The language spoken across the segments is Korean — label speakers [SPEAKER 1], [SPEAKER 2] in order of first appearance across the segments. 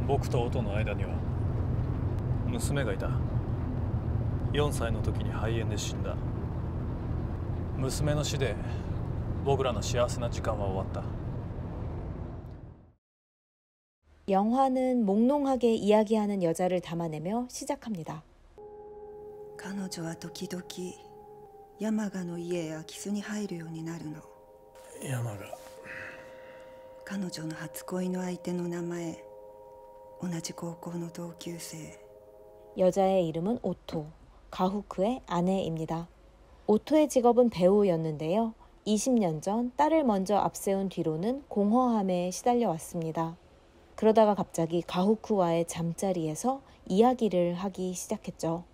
[SPEAKER 1] 僕と音の間には娘がいた。4歳の時に肺炎で死んだ。娘の死で僕らの幸せな時間は終わった。
[SPEAKER 2] 영화는 몽롱하게 이야기하는 여자를 담아내며 시작합니다.
[SPEAKER 3] 彼女は時々山賀の家やキスに入るようになるの。
[SPEAKER 1] 山賀。
[SPEAKER 3] 彼女の初恋の相手の名前、同じ高校の同級生。
[SPEAKER 2] 여자의 이름은 오토, 가후크의 아내입니다. 오토의 직업은 배우였는데요. 20년 전 딸을 먼저 앞세운 뒤로는 공허함에 시달려 왔습니다. 그러다가 갑자기 가후크와의 잠자리에서 이야기를 하기 시작했죠.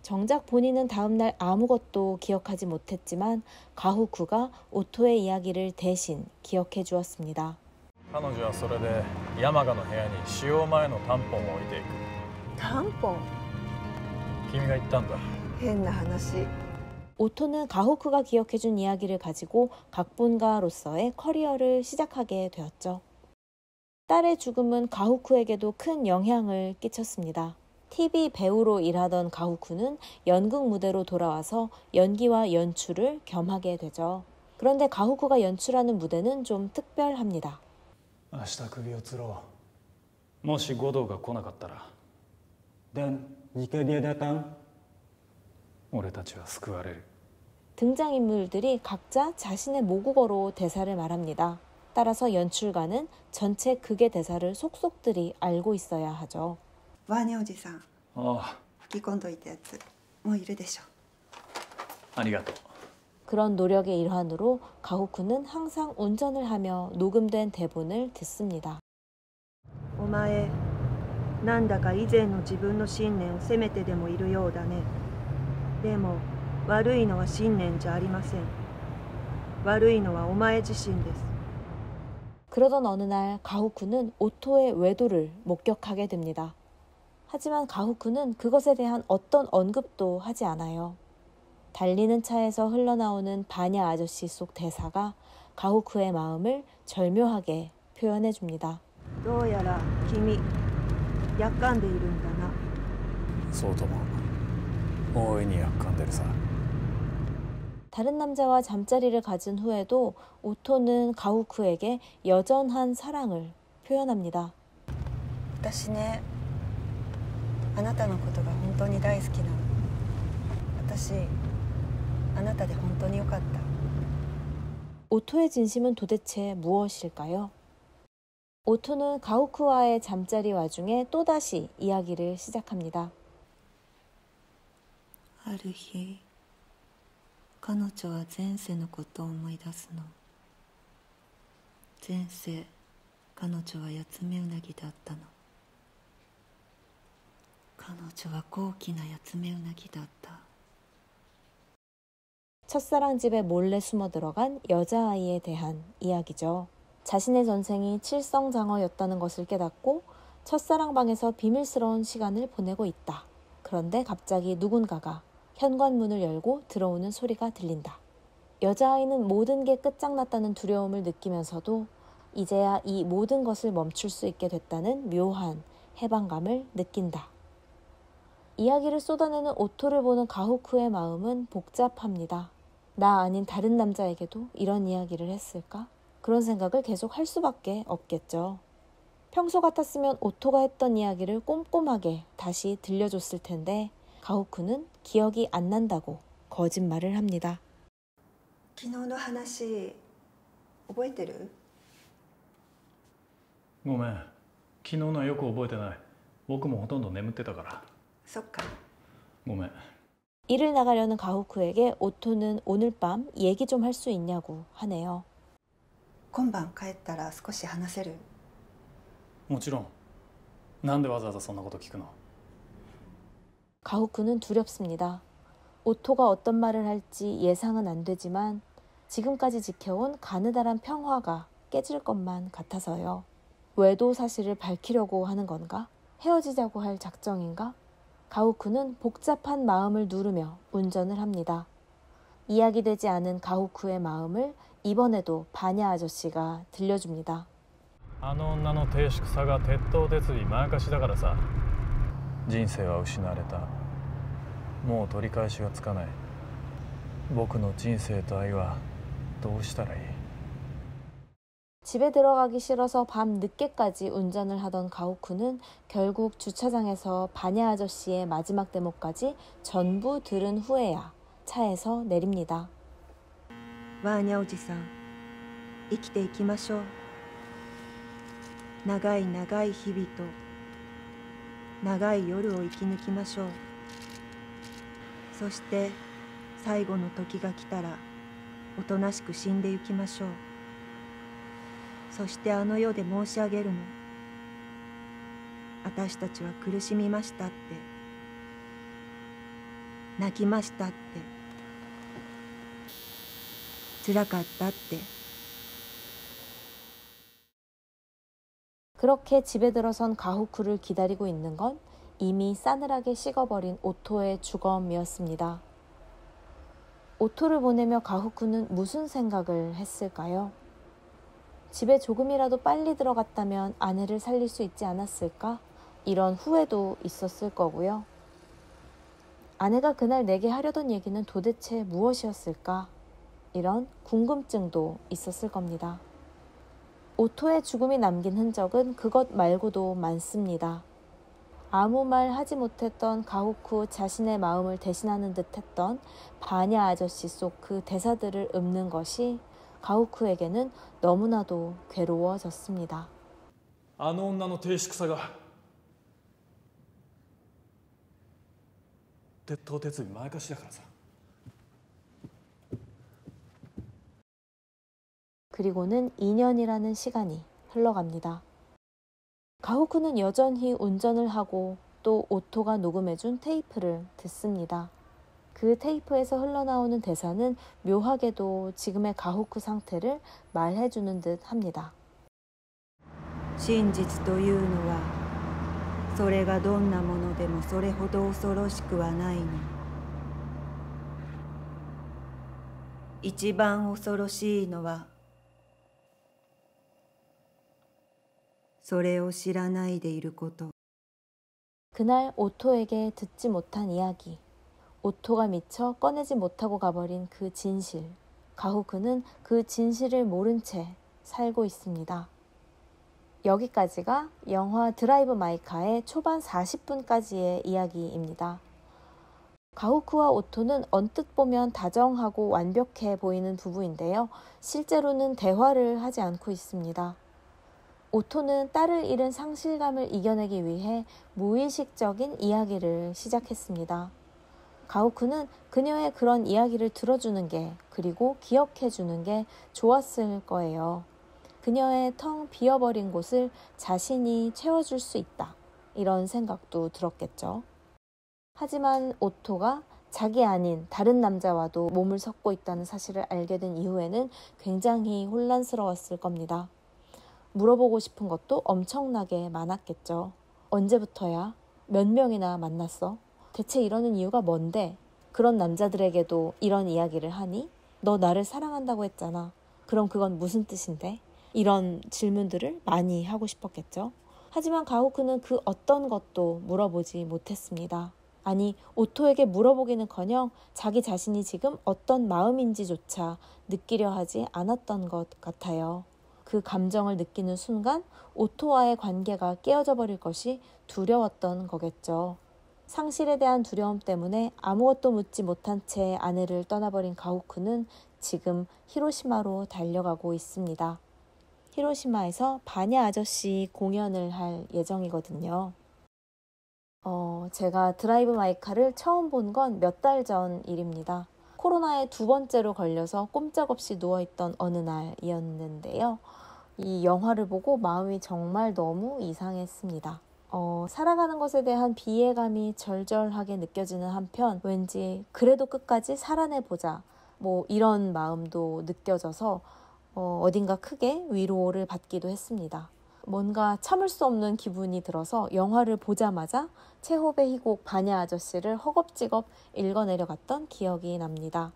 [SPEAKER 2] 정작 본인은 다음날 아무것도 기억하지 못했지만 가후크가 오토의 이야기를 대신 기억해 주었습니다.
[SPEAKER 1] 彼女はそれで山賀の部屋に使用前のタンポンを置いていく。
[SPEAKER 3] タンポン。
[SPEAKER 1] 君が言ったんだ。
[SPEAKER 3] 変な話。
[SPEAKER 2] 오토는 가후크가 기억해준 이야기를 가지고 각본가로서의 커리어를 시작하게 되었죠. 딸의 죽음은 가후크에게도 큰 영향을 끼쳤습니다. TV 배우로 일하던 가후크는 연극 무대로 돌아와서 연기와 연출을 겸하게 되죠. 그런데 가후크가 연출하는 무대는 좀 특별합니다.
[SPEAKER 1] 明日首を吊ろう。もし護道が来なかったら。
[SPEAKER 4] Dan jika dia datang,
[SPEAKER 1] 俺たちは救われる。
[SPEAKER 2] 등장인물들이 각자 자신의 모국어로 대사를 말합니다. 따라서 연출가는 전체 극의 대사를 속속들이 알고 있어야 하죠.
[SPEAKER 3] ワーニャおじさん。
[SPEAKER 1] ああ。
[SPEAKER 3] 吹き込んどいたやつ、もういるでしょ。
[SPEAKER 1] ありがとう。
[SPEAKER 2] 그런 노력의 일환으로 가후크는 항상 운전을 하며 녹음된 대본을 듣습니다.
[SPEAKER 3] お前、なんだか以前の自分の信念を責めてでもいるようだね。でも悪いのは信念じゃありません。悪いのはお前自身です。
[SPEAKER 2] 그러던 어느 날 가후크는 오토의 외도를 목격하게 됩니다. 하지만 가후크는 그것에 대한 어떤 언급도 하지 않아요. 달리는 차에서 흘러나오는 바냐 아저씨 속 대사가 가후크의 마음을 절묘하게 표현해 줍니다.
[SPEAKER 3] どうやら君、やっかんでいるんだな。
[SPEAKER 1] そうとも。大いにやっかんでるさ。
[SPEAKER 2] 다른 남자와 잠자리를 가진 후에도 오토는 가후크에게 여전한 사랑을 표현합니다.
[SPEAKER 3] 私ね、あなたのことが本当に大好きなの。私、あなたで本当によかった。
[SPEAKER 2] 오토의 진심은 도대체 무엇일까요? 오토는 가후크와의 잠자리 와중에 또다시 이야기를 시작합니다.
[SPEAKER 3] ある日、彼女は前世のことを思い出すの。前世、彼女はヤツメウナギだったの。彼女は高貴なヤツメウナギだった。
[SPEAKER 2] 첫사랑 집에 몰래 숨어 들어간 여자아이에 대한 이야기죠. 자신의 전생이 칠성장어였다는 것을 깨닫고 첫사랑 방에서 비밀스러운 시간을 보내고 있다. 그런데 갑자기 누군가가 현관문을 열고 들어오는 소리가 들린다. 여자아이는 모든 게 끝장났다는 두려움을 느끼면서도 이제야 이 모든 것을 멈출 수 있게 됐다는 묘한 해방감을 느낀다. 이야기를 쏟아내는 오토를 보는 가후크의 마음은 복잡합니다. 나 아닌 다른 남자에게도 이런 이야기를 했을까? 그런 생각을 계속 할 수밖에 없겠죠. 평소 같았으면 오토가 했던 이야기를 꼼꼼하게 다시 들려줬을 텐데 가후크는 기억이 안 난다고 거짓말을 합니다.
[SPEAKER 3] 昨日の話、覚えてる？
[SPEAKER 1] ごめん。昨日のはよく覚えてない。僕もほとんど眠ってたから。
[SPEAKER 3] そっか。
[SPEAKER 1] ごめん。
[SPEAKER 2] 일을 나가려는 가후크에게 오토는 오늘 밤 얘기 좀 할 수 있냐고 하네요.
[SPEAKER 3] 今晩帰ったら少し話せる？
[SPEAKER 1] もちろん。なんでわざわざそんなこと聞くの？
[SPEAKER 2] 가후크는 두렵습니다. 오토가 어떤 말을 할지 예상은 안 되지만 지금까지 지켜온 가느다란 평화가 깨질 것만 같아서요. 외도 사실을 밝히려고 하는 건가? 헤어지자고 할 작정인가? 가후크는 복잡한 마음을 누르며 운전을 합니다. 이야기되지 않은 가후크의 마음을 이번에도 바냐 아저씨가 들려줍니다.
[SPEAKER 1] あの女の低粛さが鉄頭鉄尾まやかしだからさ。人生は失われた。もう取り返しがつかない。僕の人生と愛はどうしたらいい？
[SPEAKER 2] 집에 들어가기 싫어서 밤 늦게까지 운전을 하던 가오쿠는 결국 주차장에서 바냐 아저씨의 마지막 대목까지 전부 들은 후에야 차에서 내립니다.
[SPEAKER 3] ワーニャおじさん、生きていきましょう。長い長い日々と長い夜を生き抜きましょう。そして最後の時が来たらおとなしく死んでゆきましょう。そしてあの世で申し上げるの。私たちは苦しみましたって、泣きましたって、辛かったって。
[SPEAKER 2] 그렇게 집에 들어선 가후쿠를 기다리고 있는 건 이미 싸늘하게 식어버린 오토의 주검이었습니다. 오토를 보내며 가후쿠는 무슨 생각을 했을까요? 집에 조금이라도 빨리 들어갔다면 아내를 살릴 수 있지 않았을까? 이런 후회도 있었을 거고요. 아내가 그날 내게 하려던 얘기는 도대체 무엇이었을까? 이런 궁금증도 있었을 겁니다. 오토의 죽음이 남긴 흔적은 그것 말고도 많습니다. 아무 말 하지 못했던 가후쿠 자신의 마음을 대신하는 듯 했던 바냐 아저씨 속 그 대사들을 읊는 것이 가후쿠에게는 너무나도 괴로워졌습니다.
[SPEAKER 1] あの女の低粛さが鉄頭鉄尾まやかしだからさ。
[SPEAKER 2] 그리고는 2년이라는 시간이 흘러갑니다. 가후쿠는 여전히 운전을 하고 또 오토가 녹음해준 테이프를 듣습니다. 그 테이프에서 흘러나오는 대사는 묘하게도 지금의 가후쿠 상태를 말해주는 듯 합니다.
[SPEAKER 3] 真実というのは、それがどんなものでもそれほど恐ろしくはないの。一番恐ろしいのは、それを知らないでいること。
[SPEAKER 2] 그날 오토에게 듣지 못한 이야기, 오토가 미쳐 꺼내지 못하고 가버린 그 진실. 가후쿠는 그 진실을 모른 채 살고 있습니다. 여기까지가 영화 드라이브 마이카의 초반 40분까지의 이야기입니다. 가후쿠와 오토는 언뜻 보면 다정하고 완벽해 보이는 부부인데요. 실제로는 대화를 하지 않고 있습니다. 오토는 딸을 잃은 상실감을 이겨내기 위해 무의식적인 이야기를 시작했습니다. 가후쿠는 그녀의 그런 이야기를 들어주는 게, 그리고 기억해주는 게 좋았을 거예요. 그녀의 텅 비어버린 곳을 자신이 채워줄 수 있다, 이런 생각도 들었겠죠. 하지만 오토가 자기 아닌 다른 남자와도 몸을 섞고 있다는 사실을 알게 된 이후에는 굉장히 혼란스러웠을 겁니다. 물어보고 싶은 것도 엄청나게 많았겠죠. 언제부터야? 몇 명이나 만났어? 대체 이러는 이유가 뭔데? 그런 남자들에게도 이런 이야기를 하니? 너 나를 사랑한다고 했잖아. 그럼 그건 무슨 뜻인데? 이런 질문들을 많이 하고 싶었겠죠. 하지만 가후쿠는 그 어떤 것도 물어보지 못했습니다. 아니, 오토에게 물어보기는커녕 자기 자신이 지금 어떤 마음인지조차 느끼려 하지 않았던 것 같아요. 그 감정을 느끼는 순간 오토와의 관계가 깨어져 버릴 것이 두려웠던 거겠죠. 상실에 대한 두려움 때문에 아무것도 묻지 못한 채 아내를 떠나버린 가후쿠는 지금 히로시마로 달려가고 있습니다. 히로시마에서 바냐 아저씨 공연을 할 예정이거든요. 제가 드라이브 마이카를 처음 본 건 몇 달 전 일입니다. 코로나에 2번째로 걸려서 꼼짝없이 누워있던 어느 날이었는데요. 이 영화를 보고 마음이 정말 너무 이상했습니다. 살아가는 것에 대한 비애감이 절절하게 느껴지는 한편 왠지 그래도 끝까지 살아내보자, 뭐 이런 마음도 느껴져서 어딘가 크게 위로를 받기도 했습니다. 뭔가 참을 수 없는 기분이 들어서 영화를 보자마자 체호베 희곡 바냐 아저씨를 허겁지겁 읽어내려갔던 기억이 납니다.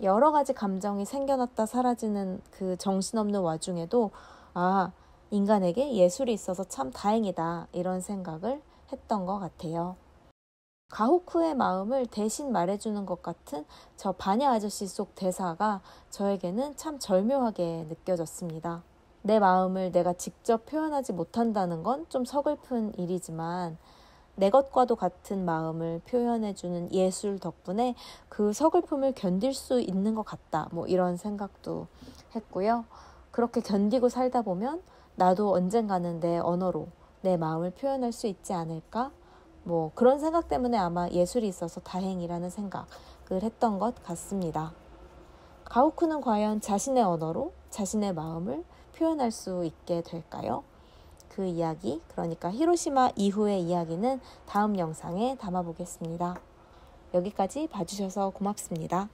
[SPEAKER 2] 여러 가지 감정이 생겨났다 사라지는 그 정신없는 와중에도 인간에게 예술이 있어서 참 다행이다 이런 생각을 했던 것 같아요. 가호쿠의 마음을 대신 말해주는 것 같은 저 바냐 아저씨 속 대사가 저에게는 참 절묘하게 느껴졌습니다. 내 마음을 내가 직접 표현하지 못한다는 건 좀 서글픈 일이지만 내 것과도 같은 마음을 표현해주는 예술 덕분에 그 서글픔을 견딜 수 있는 것 같다. 뭐 이런 생각도 했고요. 그렇게 견디고 살다 보면 나도 언젠가는 내 언어로 내 마음을 표현할 수 있지 않을까? 뭐 그런 생각 때문에 아마 예술이 있어서 다행이라는 생각을 했던 것 같습니다. 가호쿠는 과연 자신의 언어로 자신의 마음을 표현할 수 있게 될까요? 그 이야기, 그러니까 히로시마 이후의 이야기는 다음 영상에 담아보겠습니다. 여기까지 봐주셔서 고맙습니다.